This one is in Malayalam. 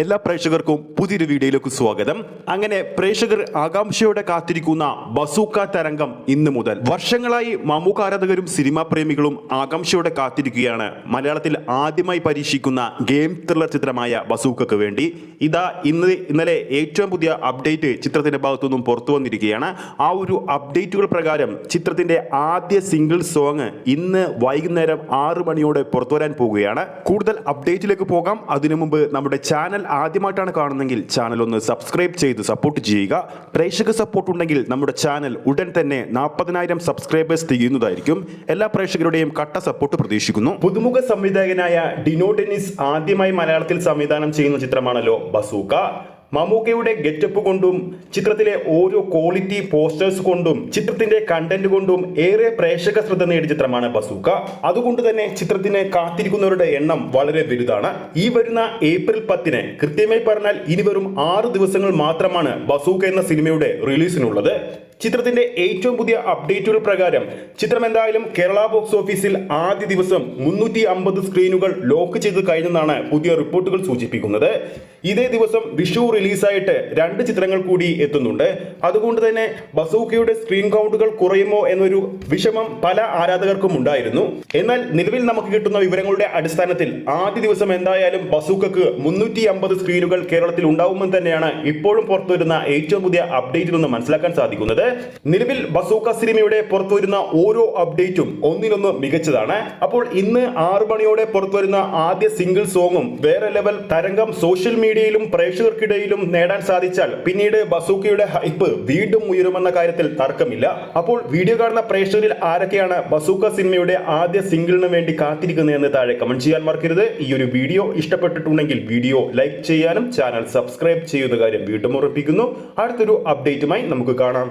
എല്ലാ പ്രേക്ഷകർക്കും പുതിയൊരു വീഡിയോയിലേക്ക് സ്വാഗതം. അങ്ങനെ പ്രേക്ഷകർ ആകാംക്ഷയോടെ കാത്തിരിക്കുന്ന ബസൂക്ക തരംഗം ഇന്ന് മുതൽ. വർഷങ്ങളായി മമ്മൂക്ക ആരാധകരും സിനിമാ പ്രേമികളും ആകാംക്ഷയോടെ കാത്തിരിക്കുകയാണ് മലയാളത്തിൽ ആദ്യമായി പരീക്ഷിക്കുന്ന ഗെയിം ത്രില്ലർ ചിത്രമായ ബസൂക്കയ്ക്ക് വേണ്ടി. ഇതാ ഇന്നലെ ഏറ്റവും പുതിയ അപ്ഡേറ്റ് ചിത്രത്തിന്റെ ഭാഗത്തുനിന്നും പുറത്തു വന്നിരിക്കുകയാണ്. ആ ഒരു അപ്ഡേറ്റുകൾ പ്രകാരം ചിത്രത്തിന്റെ ആദ്യ സിംഗിൾ സോങ് ഇന്ന് വൈകുന്നേരം 6 മണിയോടെ പുറത്തു വരാൻ പോവുകയാണ്. കൂടുതൽ അപ്ഡേറ്റിലേക്ക് പോകാം. അതിനു മുമ്പ് നമ്മുടെ ചാനൽ ആദ്യമായിട്ടാണ് കാണുന്നതെങ്കിൽ ചാനൽ ഒന്ന് സബ്സ്ക്രൈബ് ചെയ്ത് സപ്പോർട്ട് ചെയ്യുക. പ്രേക്ഷക സപ്പോർട്ട് ഉണ്ടെങ്കിൽ നമ്മുടെ ചാനൽ ഉടൻ തന്നെ 40,000 സബ്സ്ക്രൈബേഴ്സ് തികയുന്നതായിരിക്കും. എല്ലാ പ്രേക്ഷകരുടെയും കട്ട സപ്പോർട്ട് പ്രതീക്ഷിക്കുന്നു. പുതുമുഖ സംവിധായകനായ ഡിനോ ഡെന്നിസ് ആദ്യമായി മലയാളത്തിൽ സംവിധാനം ചെയ്യുന്ന ചിത്രമാണല്ലോ ബസൂക്ക. മമ്മൂക്കയുടെ ഗെറ്റപ്പ് കൊണ്ടും ചിത്രത്തിലെ ഓരോ ക്വാളിറ്റി പോസ്റ്റേഴ്സ് കൊണ്ടും ചിത്രത്തിന്റെ കണ്ടന്റ് കൊണ്ടും ഏറെ പ്രേക്ഷക ശ്രദ്ധ നേടിയ ചിത്രമാണ് ബസൂക്ക. അതുകൊണ്ട് തന്നെ ചിത്രത്തിന് കാത്തിരിക്കുന്നവരുടെ എണ്ണം വളരെ വലുതാണ്. ഈ വരുന്ന ഏപ്രിൽ 10 കൃത്യമായി പറഞ്ഞാൽ ഇനി വെറും 6 ദിവസങ്ങൾ മാത്രമാണ് ബസൂക്ക എന്ന സിനിമയുടെ റിലീസിനുള്ളത്. ചിത്രത്തിന്റെ ഏറ്റവും പുതിയ അപ്ഡേറ്റുകൾ പ്രകാരം ചിത്രം എന്തായാലും കേരള ബോക്സ് ഓഫീസിൽ ആദ്യ ദിവസം 350 സ്ക്രീനുകൾ ലോക്ക് ചെയ്ത് കഴിഞ്ഞെന്നാണ് പുതിയ റിപ്പോർട്ടുകൾ സൂചിപ്പിക്കുന്നത്. ഇതേ ദിവസം വിഷു റിലീസായിട്ട് 2 ചിത്രങ്ങൾ കൂടി എത്തുന്നുണ്ട്. അതുകൊണ്ട് തന്നെ ബസൂക്കയുടെ സ്ക്രീൻ കൗണ്ടുകൾ കുറയുമോ എന്നൊരു വിഷമം പല ആരാധകർക്കും ഉണ്ടായിരുന്നു. എന്നാൽ നിലവിൽ നമുക്ക് കിട്ടുന്ന വിവരങ്ങളുടെ അടിസ്ഥാനത്തിൽ ആദ്യ ദിവസം എന്തായാലും ബസൂക്കക്ക് 350 സ്ക്രീനുകൾ കേരളത്തിൽ ഉണ്ടാവുമെന്ന് തന്നെയാണ് ഇപ്പോഴും പുറത്തുവരുന്ന ഏറ്റവും പുതിയ അപ്ഡേറ്റിൽ നിന്ന് മനസ്സിലാക്കാൻ സാധിക്കുന്നത്. നിലവിൽ ബസൂക്ക സിനിമയുടെ പുറത്തുവരുന്ന ഓരോ അപ്ഡേറ്റും ഒന്നിനൊന്ന് മികച്ചതാണ്. അപ്പോൾ ഇന്ന് 6 മണിയോടെ പുറത്തുവരുന്ന ആദ്യ സിംഗിൾ സോങ്ങും വേറെ ലെവൽ തരംഗം സോഷ്യൽ മീഡിയയിലും പ്രേക്ഷകർക്കിടയിലും നേടാൻ സാധിച്ചാൽ പിന്നീട് ബസൂക്കയുടെ ഹൈപ്പ് വീണ്ടും ഉയരുമെന്ന കാര്യത്തിൽ തർക്കമില്ല. അപ്പോൾ വീഡിയോ കാണുന്ന പ്രേക്ഷകരിൽ ആരൊക്കെയാണ് ബസൂക്ക സിനിമയുടെ ആദ്യ സിംഗിളിന് വേണ്ടി കാത്തിരിക്കുന്നതെന്ന് താഴെ കമന്റ് ചെയ്യാൻ മറക്കരുത്. ഈ ഒരു വീഡിയോ ഇഷ്ടപ്പെട്ടിട്ടുണ്ടെങ്കിൽ വീഡിയോ ലൈക്ക് ചെയ്യാനും ചാനൽ സബ്സ്ക്രൈബ് ചെയ്യുന്ന കാര്യം വീണ്ടും ഉറപ്പിക്കുന്നു. അടുത്തൊരു അപ്ഡേറ്റുമായി നമുക്ക് കാണാം.